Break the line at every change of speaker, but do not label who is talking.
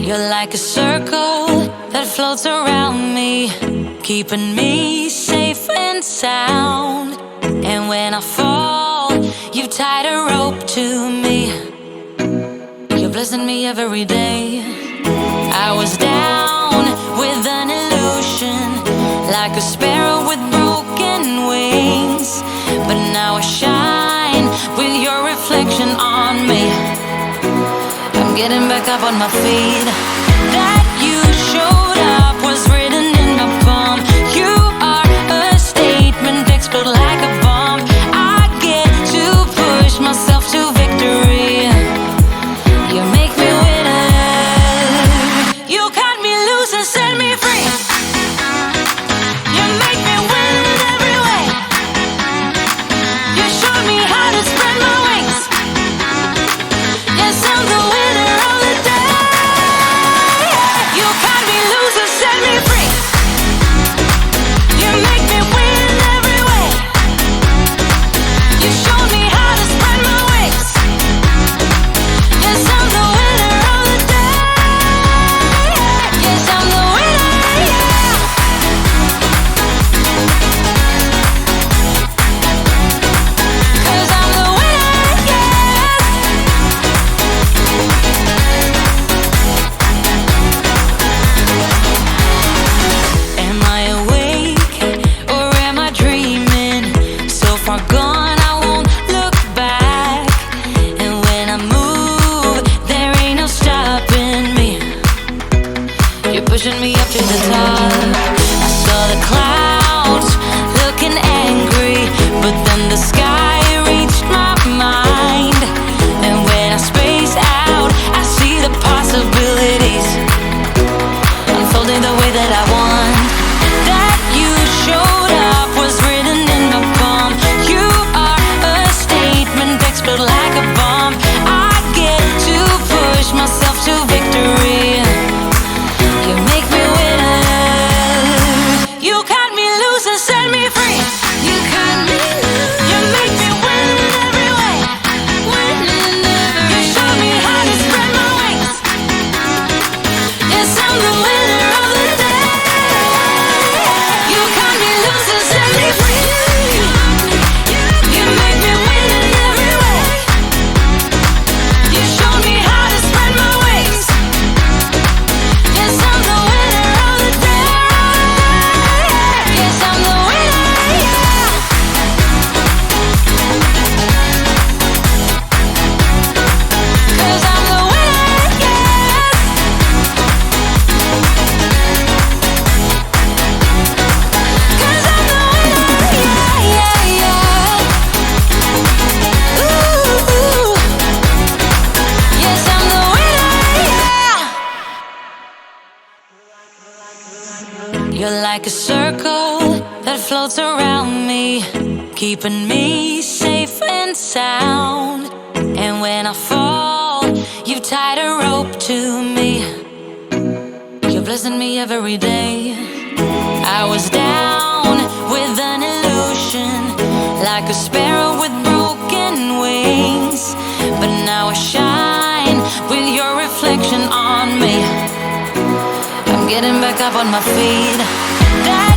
You're like a circle that floats around me, keeping me safe and sound. And when I fall, you tied a rope to me. You're blessing me every day. I was down with an illusion, like a sparrow with broken wings. But now I shine with your reflection on me. I'm getting back up on my feet. That you showed up was written in my palm. You are a statement, explode like a bomb. I get to push myself to victory. You make me winner. You cut me loose and set me free. You make me win in every way. You showed me how to spread my wings. Yes, I'm the winner of the day. You cut me loose and set me free. You make me win in every way. You showed me how to spread my wings. Yes, I'm the winner of the day. Yes, I'm the winner, yeah. 'Cause I'm the winner, yes. Am I awake or am I dreaming? So far gone, I won't look back. And when I move, there ain't no stopping me. You're pushing me up to the top. I saw the clouds looking angry, but then the sky reached my mind. And when I space out, I see the possibilities unfolding the way that I want. That you showed up was written in the palm. You are a statement, explode like a bomb. I get to push myself to victory. You make me winner. You cut me loose and set me free. You cut me loose. You make me win in every way. Win in every way. You show me how to spread my wings. Yes, I'm the winner of the day. You cut me loose and set me free. You make me win in every way. You show me how to spread my wings. Yes, I'm the winner of the day. Yes, I'm the winner, yeah. 'Cause I'm the winner, yes. 'Cause I'm the winner, yeah, yeah, yeah. Ooh, yes, I'm the winner, yeah. You're like a circle that floats around me, keeping me safe and sound. And when I fall, you tied a rope to me. You're blessing me every day. I was down with an illusion, like a sparrow with broken wings. But now I shine with your reflection on me. I'm getting back up on my feet. That